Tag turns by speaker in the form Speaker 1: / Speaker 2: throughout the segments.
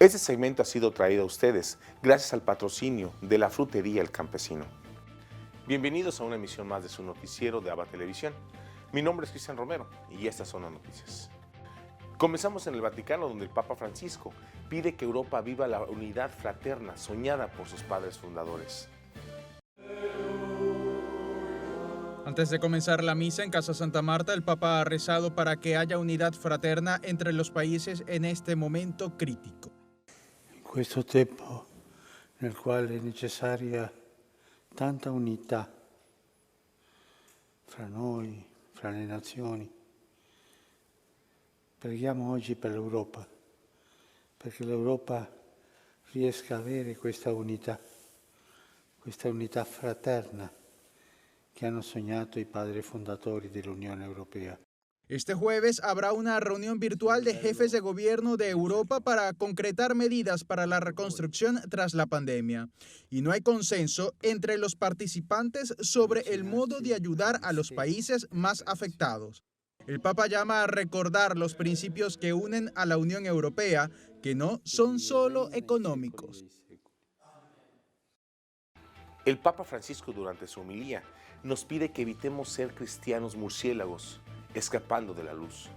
Speaker 1: Este segmento ha sido traído a ustedes gracias al patrocinio de la frutería El Campesino. Bienvenidos a una emisión más de su noticiero de ABA Televisión. Mi nombre es Cristian Romero y estas son las noticias. Comenzamos en el Vaticano, donde el Papa Francisco pide que Europa viva la unidad fraterna soñada por sus padres fundadores.
Speaker 2: Antes de comenzar la misa en Casa Santa Marta, el Papa ha rezado para que haya unidad fraterna entre los países en este momento crítico.
Speaker 3: In questo tempo nel quale è necessaria tanta unità fra noi, fra le nazioni, preghiamo oggi per l'Europa, perché l'Europa riesca a avere questa unità fraterna que han soñado i padri fondatori dell'Unione Europea.
Speaker 2: Este jueves habrá una reunión virtual de jefes de gobierno de Europa para concretar medidas para la reconstrucción tras la pandemia. Y no hay consenso entre los participantes sobre el modo de ayudar a los países más afectados. El Papa llama a recordar los principios que unen a la Unión Europea, que no son solo económicos.
Speaker 1: El Papa Francisco, durante su homilía, nos pide que evitemos ser cristianos murciélagos, escapando de la luz.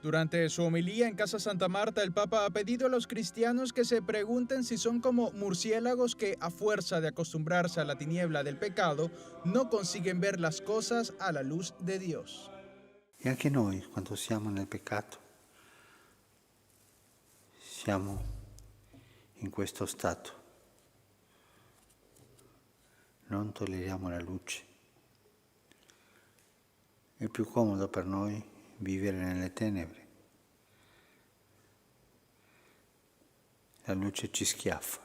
Speaker 2: Durante su homilía en Casa Santa Marta, el Papa ha pedido a los cristianos que se pregunten si son como murciélagos que, a fuerza de acostumbrarse a la tiniebla del pecado, no consiguen ver las cosas a la luz de Dios.
Speaker 3: E anche noi, quando siamo nel peccato, siamo in questo stato. Non tolleriamo la luce. È più comodo per noi vivere nelle tenebre. La luce ci schiaffa,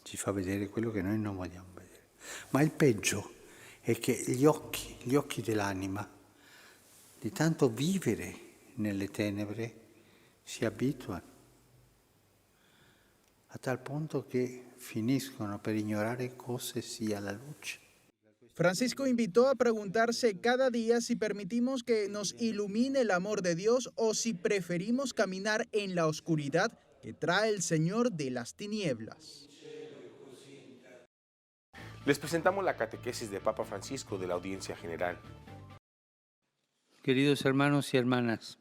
Speaker 3: ci fa vedere quello che noi non vogliamo vedere. Ma il peggio è che gli occhi dell'anima, di tanto vivere nelle tenebre, si abituano a tal punto che finiscono per ignorare cosa sia la luce.
Speaker 2: Francisco invitó a preguntarse cada día si permitimos que nos ilumine el amor de Dios o si preferimos caminar en la oscuridad que trae el Señor de las tinieblas.
Speaker 1: Les presentamos la catequesis de Papa Francisco de la Audiencia General.
Speaker 4: Queridos hermanos y hermanas,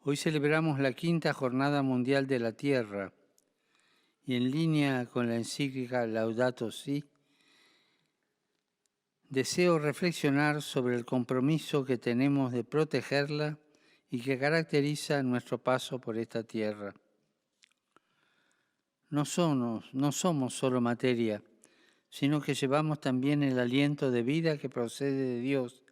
Speaker 4: hoy celebramos la 5ª Jornada Mundial de la Tierra y en línea con la encíclica Laudato Si, deseo reflexionar sobre el compromiso que tenemos de protegerla y que caracteriza nuestro paso por esta tierra. No somos solo materia, sino que llevamos también el aliento de vida que procede de Dios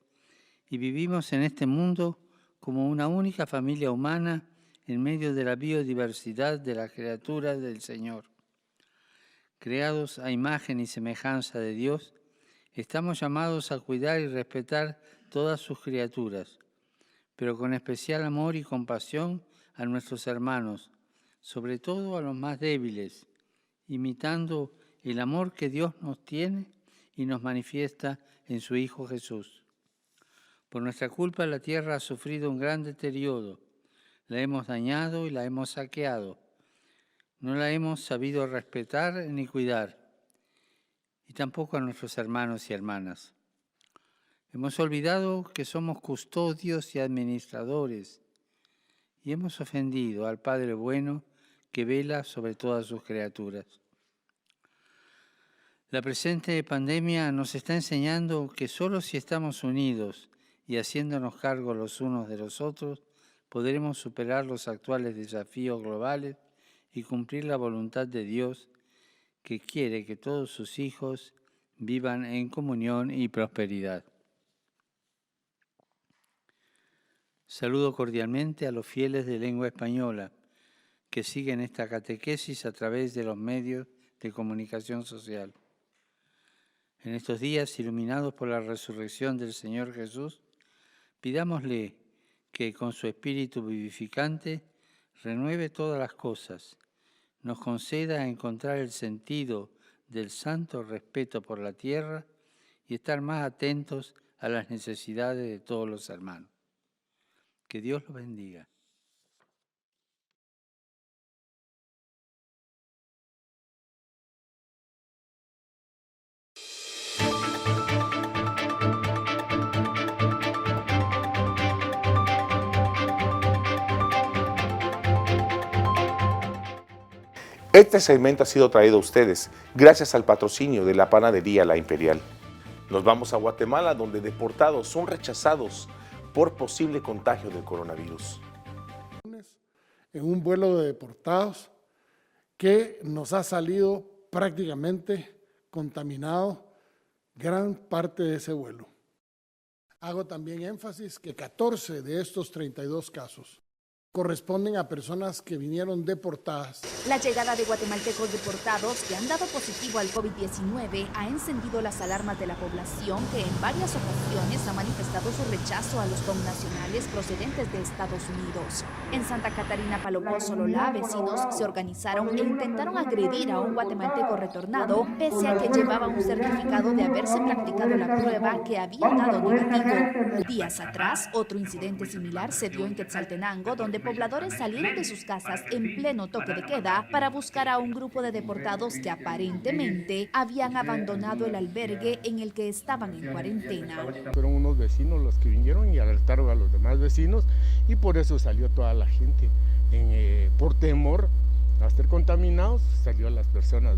Speaker 4: y vivimos en este mundo como una única familia humana en medio de la biodiversidad de las criaturas del Señor. Creados a imagen y semejanza de Dios, estamos llamados a cuidar y respetar todas sus criaturas, pero con especial amor y compasión a nuestros hermanos, sobre todo a los más débiles, imitando el amor que Dios nos tiene y nos manifiesta en su Hijo Jesús. Por nuestra culpa la tierra ha sufrido un gran deterioro, la hemos dañado y la hemos saqueado, no la hemos sabido respetar ni cuidar, y tampoco a nuestros hermanos y hermanas. Hemos olvidado que somos custodios y administradores, y hemos ofendido al Padre bueno que vela sobre todas sus criaturas. La presente pandemia nos está enseñando que solo si estamos unidos y haciéndonos cargo los unos de los otros, podremos superar los actuales desafíos globales y cumplir la voluntad de Dios, que quiere que todos sus hijos vivan en comunión y prosperidad. Saludo cordialmente a los fieles de lengua española que siguen esta catequesis a través de los medios de comunicación social. En estos días, iluminados por la resurrección del Señor Jesús, pidámosle que con su espíritu vivificante renueve todas las cosas, nos conceda encontrar el sentido del santo respeto por la tierra y estar más atentos a las necesidades de todos los hermanos. Que Dios los bendiga.
Speaker 1: Este segmento ha sido traído a ustedes gracias al patrocinio de la panadería La Imperial. Nos vamos a Guatemala, donde deportados son rechazados por posible contagio del coronavirus.
Speaker 5: En un vuelo de deportados que nos ha salido prácticamente contaminado gran parte de ese vuelo. Hago también énfasis que 14 de estos 32 casos corresponden a personas que vinieron deportadas.
Speaker 6: La llegada de guatemaltecos deportados que han dado positivo al COVID-19 ha encendido las alarmas de la población, que en varias ocasiones ha manifestado su rechazo a los connacionales procedentes de Estados Unidos. En Santa Catarina, Palopó, Sololá, vecinos se organizaron e intentaron agredir a un guatemalteco retornado, pese a que llevaba un certificado de haberse practicado la prueba que había dado negativo. Días atrás, otro incidente similar se dio en Quetzaltenango, donde pobladores salieron de sus casas en pleno toque de queda para buscar a un grupo de deportados que aparentemente habían abandonado el albergue en el que estaban en cuarentena.
Speaker 7: Fueron unos vecinos los que vinieron y alertaron a los demás vecinos, y por eso salió toda la gente. Por temor a ser contaminados, salió a las personas.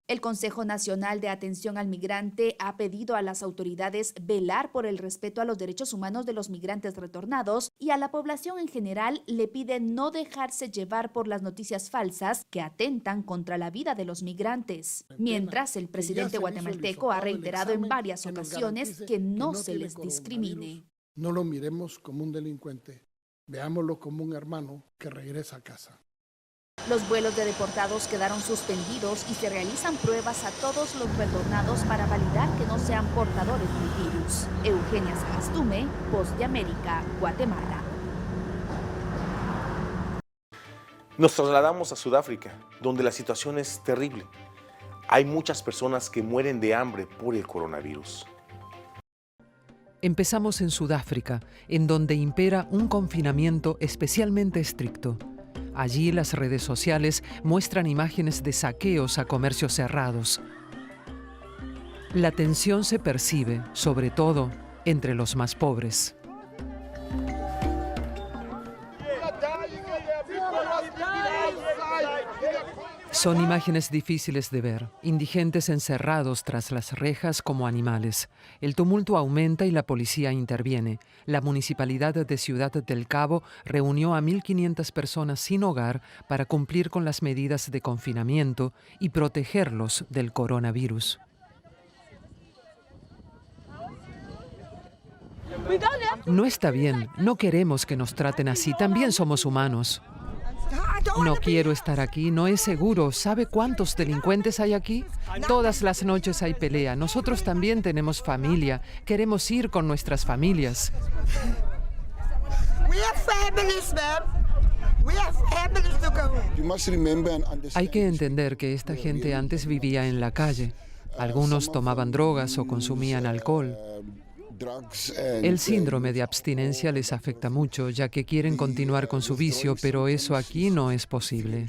Speaker 6: El Consejo Nacional de Atención al Migrante ha pedido a las autoridades velar por el respeto a los derechos humanos de los migrantes retornados, y a la población en general le pide no dejarse llevar por las noticias falsas que atentan contra la vida de los migrantes. Mientras, el presidente guatemalteco ha reiterado en varias ocasiones que no se les discrimine.
Speaker 5: No lo miremos como un delincuente, veámoslo como un hermano que regresa a casa.
Speaker 6: Los vuelos de deportados quedaron suspendidos y se realizan pruebas a todos los retornados para validar que no sean portadores del virus. Eugenia Sagastume, Voz de América, Guatemala.
Speaker 1: Nos trasladamos a Sudáfrica, donde la situación es terrible. Hay muchas personas que mueren de hambre por el coronavirus.
Speaker 8: Empezamos en Sudáfrica, en donde impera un confinamiento especialmente estricto. Allí las redes sociales muestran imágenes de saqueos a comercios cerrados. La tensión se percibe, sobre todo, entre los más pobres. Son imágenes difíciles de ver, indigentes encerrados tras las rejas como animales. El tumulto aumenta y la policía interviene. La Municipalidad de Ciudad del Cabo reunió a 1.500 personas sin hogar para cumplir con las medidas de confinamiento y protegerlos del coronavirus. No está bien, no queremos que nos traten así, también somos humanos. No quiero estar aquí, no es seguro. ¿Sabe cuántos delincuentes hay aquí? Todas las noches hay pelea. Nosotros también tenemos familia. Queremos ir con nuestras familias. Hay que entender que esta gente antes vivía en la calle. Algunos tomaban drogas o consumían alcohol. El síndrome de abstinencia les afecta mucho, ya que quieren continuar con su vicio, pero eso aquí no es posible.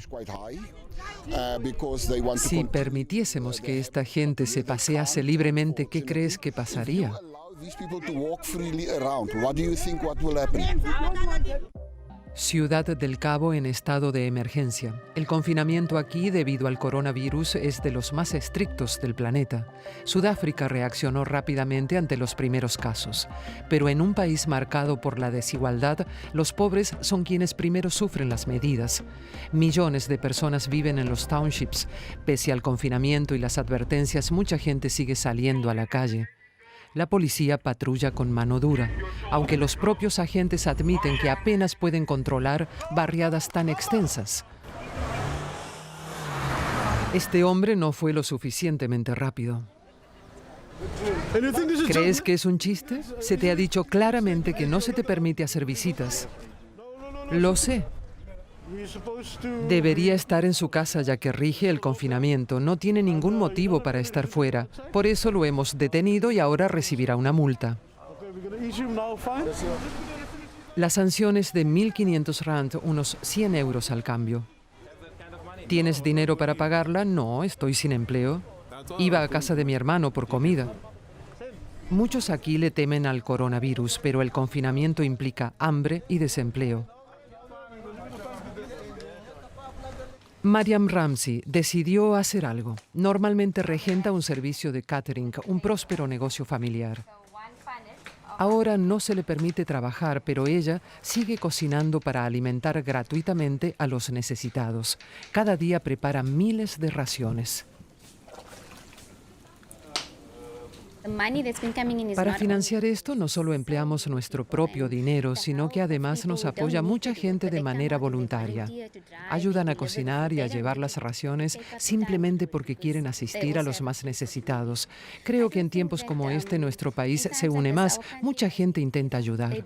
Speaker 8: Si permitiésemos que esta gente se pasease libremente, ¿qué crees que pasaría? Ciudad del Cabo en estado de emergencia. El confinamiento aquí, debido al coronavirus, es de los más estrictos del planeta. Sudáfrica reaccionó rápidamente ante los primeros casos. Pero en un país marcado por la desigualdad, los pobres son quienes primero sufren las medidas. Millones de personas viven en los townships. Pese al confinamiento y las advertencias, mucha gente sigue saliendo a la calle. La policía patrulla con mano dura, aunque los propios agentes admiten que apenas pueden controlar barriadas tan extensas. Este hombre no fue lo suficientemente rápido. ¿Crees que es un chiste? Se te ha dicho claramente que no se te permite hacer visitas. Lo sé. Debería estar en su casa ya que rige el confinamiento. No tiene ningún motivo para estar fuera. Por eso lo hemos detenido y ahora recibirá una multa. La sanción es de 1.500 rand, unos 100 euros al cambio. ¿Tienes dinero para pagarla? No, estoy sin empleo. Iba a casa de mi hermano por comida. Muchos aquí le temen al coronavirus, pero el confinamiento implica hambre y desempleo. Mariam Ramsey decidió hacer algo. Normalmente regenta un servicio de catering, un próspero negocio familiar. Ahora no se le permite trabajar, pero ella sigue cocinando para alimentar gratuitamente a los necesitados. Cada día prepara miles de raciones. Para financiar esto no solo empleamos nuestro propio dinero, sino que además nos apoya mucha gente de manera voluntaria. Ayudan a cocinar y a llevar las raciones simplemente porque quieren asistir a los más necesitados. Creo que en tiempos como este nuestro país se une más. Mucha gente intenta ayudar.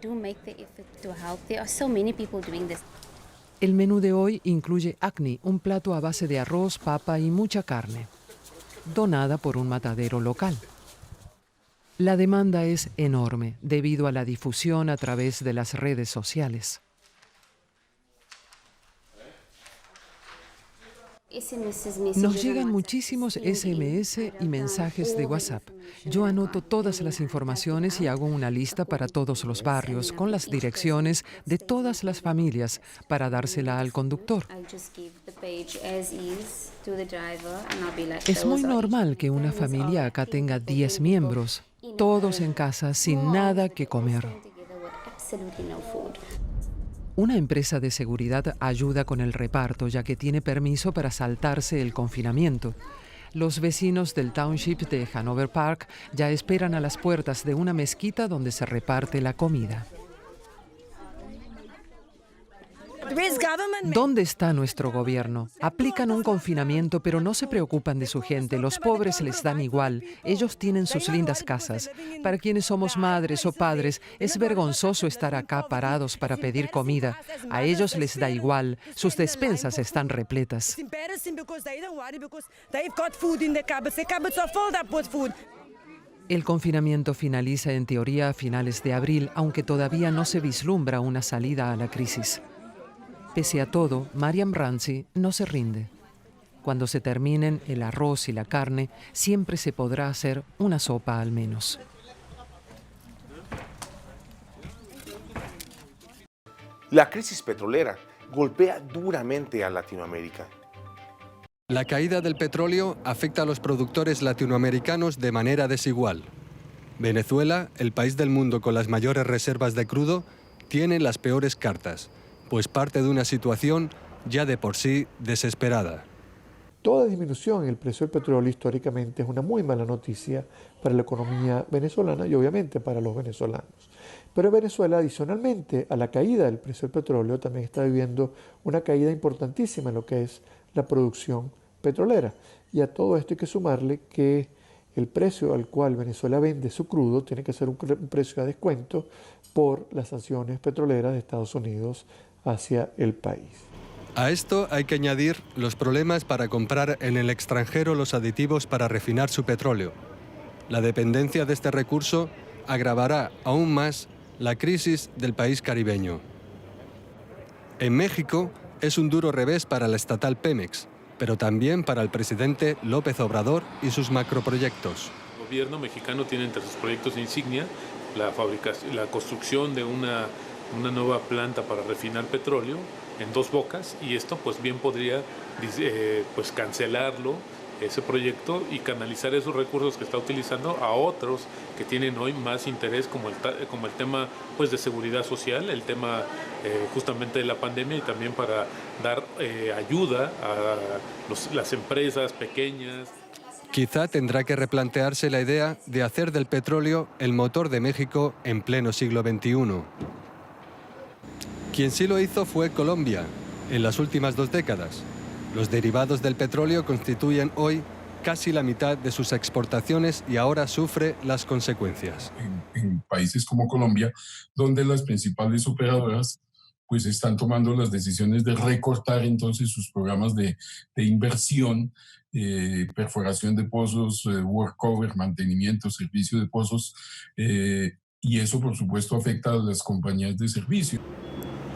Speaker 8: El menú de hoy incluye akni, un plato a base de arroz, papa y mucha carne, donada por un matadero local. La demanda es enorme debido a la difusión a través de las redes sociales. Nos llegan muchísimos SMS y mensajes de WhatsApp. Yo anoto todas las informaciones y hago una lista para todos los barrios, con las direcciones de todas las familias, para dársela al conductor. Es muy normal que una familia acá tenga 10 miembros, todos en casa sin nada que comer. Una empresa de seguridad ayuda con el reparto, ya que tiene permiso para saltarse el confinamiento. Los vecinos del township de Hanover Park ya esperan a las puertas de una mezquita donde se reparte la comida. ¿Dónde está nuestro gobierno? Aplican un confinamiento, pero no se preocupan de su gente. Los pobres les dan igual. Ellos tienen sus lindas casas. Para quienes somos madres o padres, es vergonzoso estar acá parados para pedir comida. A ellos les da igual. Sus despensas están repletas. El confinamiento finaliza en teoría a finales de abril, aunque todavía no se vislumbra una salida a la crisis. Pese a todo, Mariam Ramsey no se rinde. Cuando se terminen el arroz y la carne, siempre se podrá hacer una sopa al menos.
Speaker 1: La crisis petrolera golpea duramente a Latinoamérica.
Speaker 9: La caída del petróleo afecta a los productores latinoamericanos de manera desigual. Venezuela, el país del mundo con las mayores reservas de crudo, tiene las peores cartas, pues parte de una situación ya de por sí desesperada.
Speaker 10: Toda disminución en el precio del petróleo históricamente es una muy mala noticia para la economía venezolana y obviamente para los venezolanos. Pero Venezuela, adicionalmente a la caída del precio del petróleo, también está viviendo una caída importantísima en lo que es la producción petrolera. Y a todo esto hay que sumarle que el precio al cual Venezuela vende su crudo tiene que ser un precio a descuento por las sanciones petroleras de Estados Unidos hacia el país.
Speaker 9: A esto hay que añadir los problemas para comprar en el extranjero los aditivos para refinar su petróleo. La dependencia de este recurso agravará aún más la crisis del país caribeño. En México es un duro revés para la estatal Pemex, pero también para el presidente López Obrador y sus macroproyectos.
Speaker 11: El gobierno mexicano tiene entre sus proyectos de insignia la construcción de una nueva planta para refinar petróleo en Dos Bocas, y esto pues bien podría pues cancelarlo, ese proyecto, y canalizar esos recursos que está utilizando a otros que tienen hoy más interés, como el tema pues de seguridad social, el tema justamente de la pandemia, y también para dar ayuda a las empresas pequeñas.
Speaker 9: Quizá tendrá que replantearse la idea de hacer del petróleo el motor de México en pleno siglo XXI. Quien sí lo hizo fue Colombia, en las últimas 2 décadas. Los derivados del petróleo constituyen hoy casi la mitad de sus exportaciones y ahora sufre las consecuencias.
Speaker 12: En países como Colombia, donde las principales operadoras pues están tomando las decisiones de recortar entonces sus programas de inversión, perforación de pozos, workover, mantenimiento, servicio de pozos, y eso por supuesto afecta a las compañías de servicio.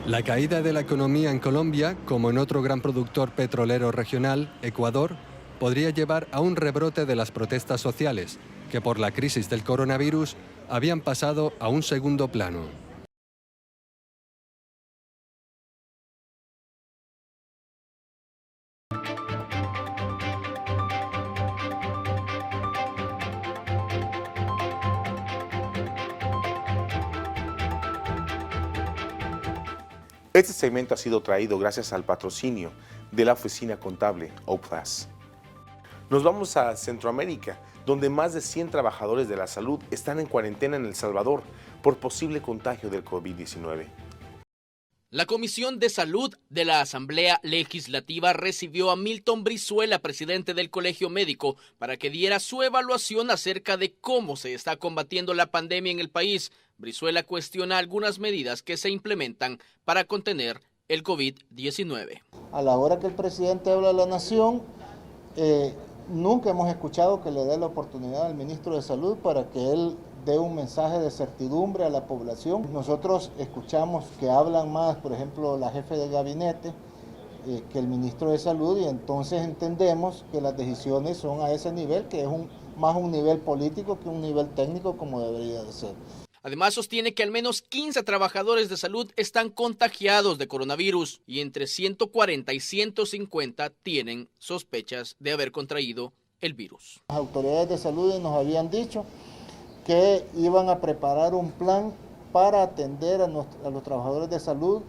Speaker 9: La caída de la economía en Colombia, como en otro gran productor petrolero regional, Ecuador, podría llevar a un rebrote de las protestas sociales, que por la crisis del coronavirus habían pasado a un segundo plano.
Speaker 1: Este segmento ha sido traído gracias al patrocinio de la oficina contable OPFAS. Nos vamos a Centroamérica, donde más de 100 trabajadores de la salud están en cuarentena en El Salvador por posible contagio del COVID-19.
Speaker 13: La Comisión de Salud de la Asamblea Legislativa recibió a Milton Brizuela, presidente del Colegio Médico, para que diera su evaluación acerca de cómo se está combatiendo la pandemia en el país. Brizuela cuestiona algunas medidas que se implementan para contener el COVID-19.
Speaker 14: A la hora que el presidente habla de la nación, nunca hemos escuchado que le dé la oportunidad al ministro de Salud para que él dé un mensaje de certidumbre a la población. Nosotros escuchamos que hablan más, por ejemplo, la jefe de gabinete que el ministro de Salud, y entonces entendemos que las decisiones son a ese nivel, que es más un nivel político que un nivel técnico como debería de ser.
Speaker 13: Además, sostiene que al menos 15 trabajadores de salud están contagiados de coronavirus y entre 140 y 150 tienen sospechas de haber contraído el virus.
Speaker 14: Las autoridades de salud nos habían dicho que iban a preparar un plan para atender a los trabajadores de salud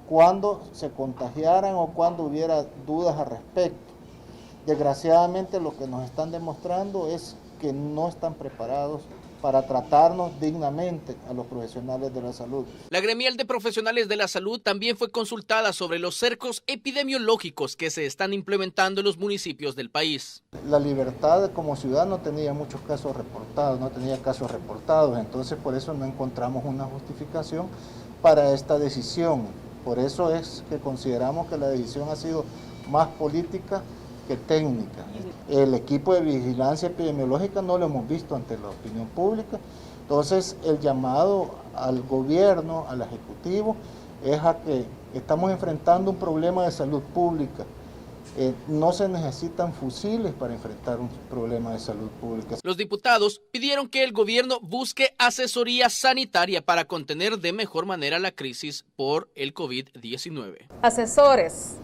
Speaker 14: cuando se contagiaran o cuando hubiera dudas al respecto. Desgraciadamente, lo que nos están demostrando es que no están preparados para tratarnos dignamente a los profesionales de la salud.
Speaker 13: La gremial de profesionales de la salud también fue consultada sobre los cercos epidemiológicos que se están implementando en los municipios del país.
Speaker 14: La Libertad como ciudad no tenía muchos casos reportados, entonces por eso no encontramos una justificación para esta decisión. Por eso es que consideramos que la decisión ha sido más política que técnica. El equipo de vigilancia epidemiológica no lo hemos visto ante la opinión pública, entonces el llamado al gobierno, al ejecutivo, es a que estamos enfrentando un problema de salud pública. No se necesitan fusiles para enfrentar un problema de salud pública.
Speaker 13: Los diputados pidieron que el gobierno busque asesoría sanitaria para contener de mejor manera la crisis por el COVID-19.
Speaker 15: Asesores,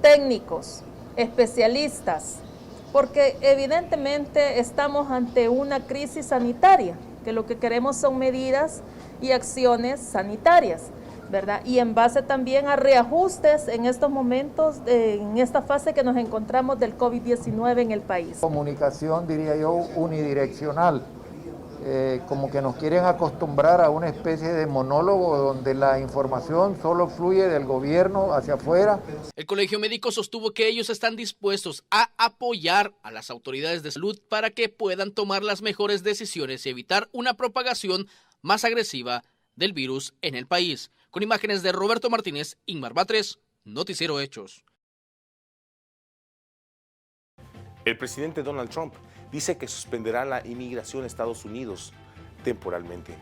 Speaker 15: técnicos, especialistas, porque evidentemente estamos ante una crisis sanitaria, que lo que queremos son medidas y acciones sanitarias, ¿verdad? Y en base también a reajustes en estos momentos, en esta fase que nos encontramos del COVID-19 en el país.
Speaker 16: Comunicación, diría yo, unidireccional. Como que nos quieren acostumbrar a una especie de monólogo donde la información solo fluye del gobierno hacia afuera.
Speaker 13: El Colegio Médico sostuvo que ellos están dispuestos a apoyar a las autoridades de salud para que puedan tomar las mejores decisiones y evitar una propagación más agresiva del virus en el país. Con imágenes de Roberto Martínez, Inmar Batres, Noticiero Hechos.
Speaker 1: El presidente Donald Trump dice que suspenderá la inmigración a Estados Unidos temporalmente.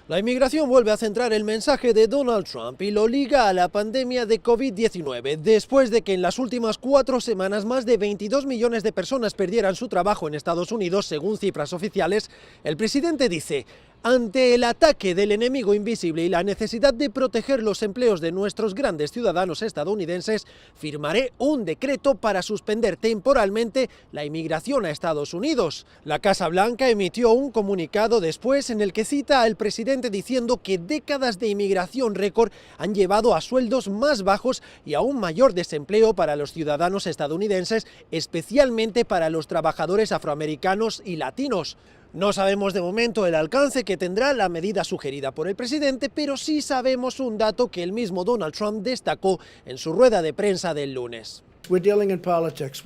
Speaker 17: La inmigración vuelve a centrar el mensaje de Donald Trump y lo liga a la pandemia de COVID-19, después de que en las últimas 4 semanas más de 22 millones de personas perdieran su trabajo en Estados Unidos, según cifras oficiales. El presidente dice: ante el ataque del enemigo invisible y la necesidad de proteger los empleos de nuestros grandes ciudadanos estadounidenses, firmaré un decreto para suspender temporalmente la inmigración a Estados Unidos. La Casa Blanca emitió un comunicado después en el que cita al presidente diciendo que décadas de inmigración récord han llevado a sueldos más bajos y a un mayor desempleo para los ciudadanos estadounidenses, especialmente para los trabajadores afroamericanos y latinos. No sabemos de momento el alcance que tendrá la medida sugerida por el presidente, pero sí sabemos un dato que el mismo Donald Trump destacó en su rueda de prensa del lunes.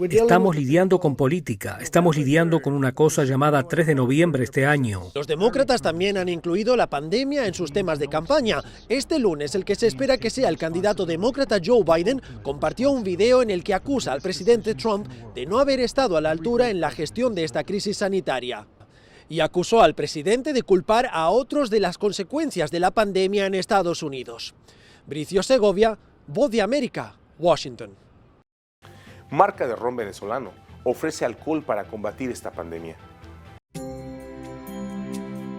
Speaker 18: Estamos lidiando con política, estamos lidiando con una cosa llamada 3 de noviembre este año.
Speaker 17: Los demócratas también han incluido la pandemia en sus temas de campaña. Este lunes, el que se espera que sea el candidato demócrata Joe Biden compartió un video en el que acusa al presidente Trump de no haber estado a la altura en la gestión de esta crisis sanitaria. y acusó al presidente de culpar a otros de las consecuencias de la pandemia en Estados Unidos. Bricio Segovia, Voz de América, Washington.
Speaker 1: Marca de ron venezolano ofrece alcohol para combatir esta pandemia.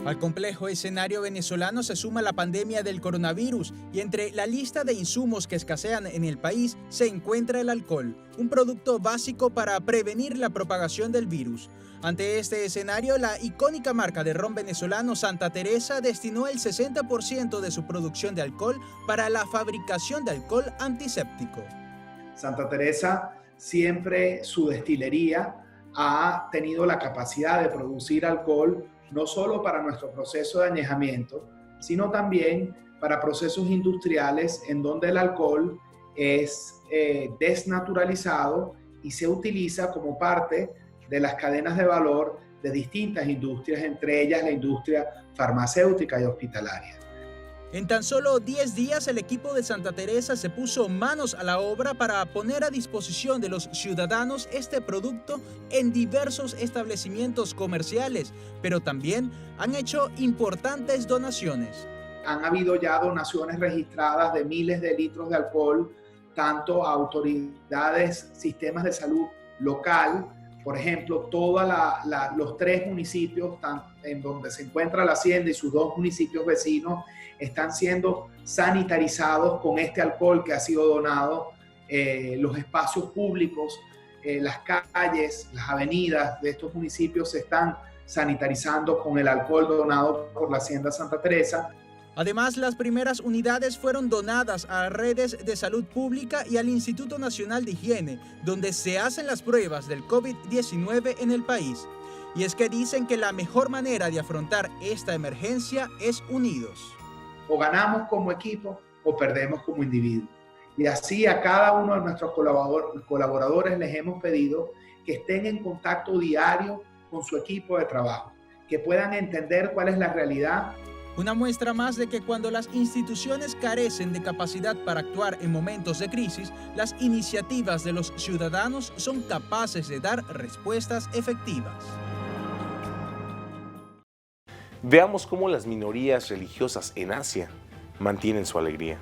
Speaker 2: Al complejo escenario venezolano se suma la pandemia del coronavirus y entre la lista de insumos que escasean en el país se encuentra el alcohol, un producto básico para prevenir la propagación del virus. Ante este escenario, la icónica marca de ron venezolano Santa Teresa destinó el 60% de su producción de alcohol para la fabricación de alcohol antiséptico.
Speaker 19: Santa Teresa siempre su destilería ha tenido la capacidad de producir alcohol no solo para nuestro proceso de añejamiento, sino también para procesos industriales en donde el alcohol es desnaturalizado y se utiliza como parte de las cadenas de valor de distintas industrias, entre ellas la industria farmacéutica y hospitalaria.
Speaker 2: En tan solo 10 días, el equipo de Santa Teresa se puso manos a la obra para poner a disposición de los ciudadanos este producto en diversos establecimientos comerciales, pero también han hecho importantes donaciones.
Speaker 19: Han habido ya donaciones registradas de miles de litros de alcohol, tanto a autoridades, sistemas de salud local, por ejemplo, todos los 3 municipios en donde se encuentra la hacienda y sus 2 municipios vecinos están siendo sanitarizados con este alcohol que ha sido donado. Los espacios públicos, las calles, las avenidas de estos municipios se están sanitarizando con el alcohol donado por la Hacienda Santa Teresa.
Speaker 2: Además, las primeras unidades fueron donadas a redes de salud pública y al Instituto Nacional de Higiene, donde se hacen las pruebas del COVID-19 en el país. Y es que dicen que la mejor manera de afrontar esta emergencia es unidos.
Speaker 19: O ganamos como equipo o perdemos como individuo. Y así a cada uno de nuestros colaboradores les hemos pedido que estén en contacto diario con su equipo de trabajo, que puedan entender cuál es la realidad.
Speaker 2: Una muestra más de que cuando las instituciones carecen de capacidad para actuar en momentos de crisis, las iniciativas de los ciudadanos son capaces de dar respuestas efectivas.
Speaker 1: Veamos cómo las minorías religiosas en Asia mantienen su alegría.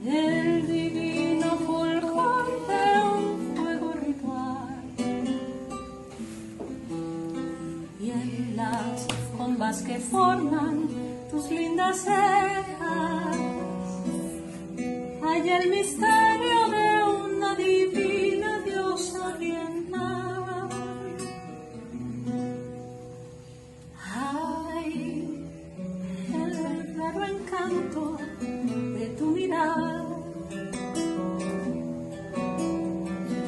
Speaker 20: El divino fulgor de un fuego ritual y en las combas que forman tus lindas cejas hay el misterio de una divina diosa bien mal. Hay el raro encanto de tu mirada,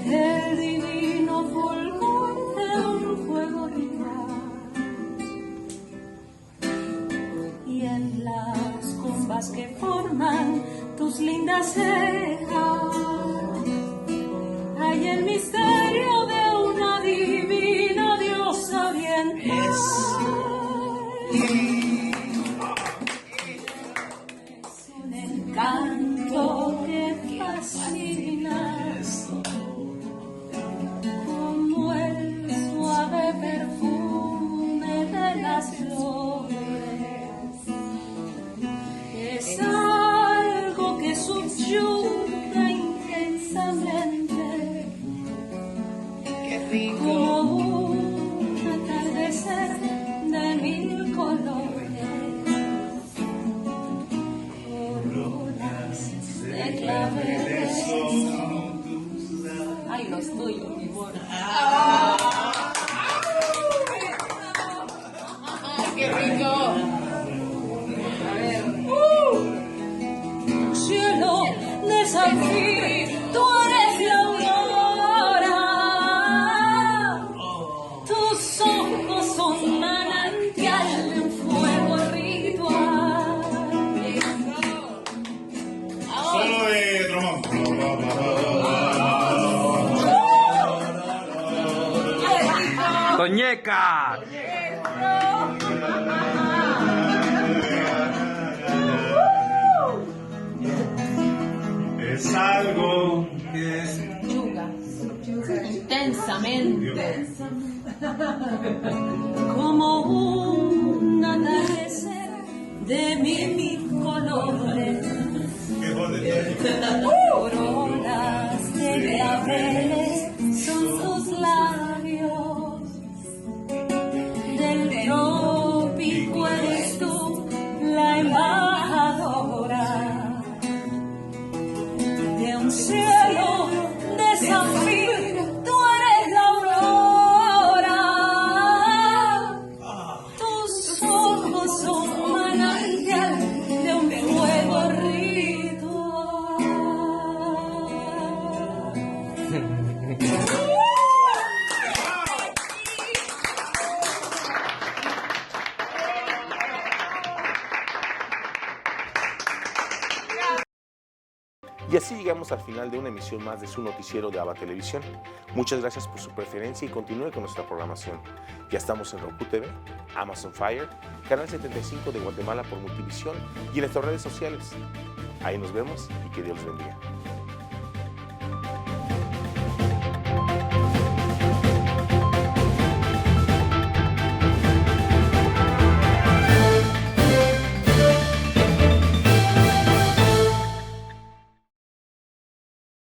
Speaker 20: el divino fulgor de un fuego ritual y en las combas que forman tus lindas cejas hay el misterio de una divina diosa bien es un encanto que fascina como el suave perfume de las flores. Es algo que subyuga intensamente como un atardecer de 1000 colores, coronas de claveles. Ay, los tuyos, mi amor. ¡Qué rico! A ver. Cielo de zafiro, tú eres la aurora. Tus ojos son manantial de un fuego ritual.
Speaker 21: Solo de Tromón.
Speaker 22: ¡Coñeca!
Speaker 21: Es algo que es
Speaker 20: Yuga. intensamente, como un atardecer de mil colores, coronas de claveles son sus labios, del trópico eres tú la embajadora de un cielo de zafiro, tú eres la aurora, tus ojos son manantial de un fuego ritual.
Speaker 1: Y así llegamos al final de una emisión más de su noticiero de ABA Televisión. Muchas gracias por su preferencia y continúe con nuestra programación. Ya estamos en Roku TV, Amazon Fire, Canal 75 de Guatemala por Multivisión y en nuestras redes sociales. Ahí nos vemos y que Dios los bendiga.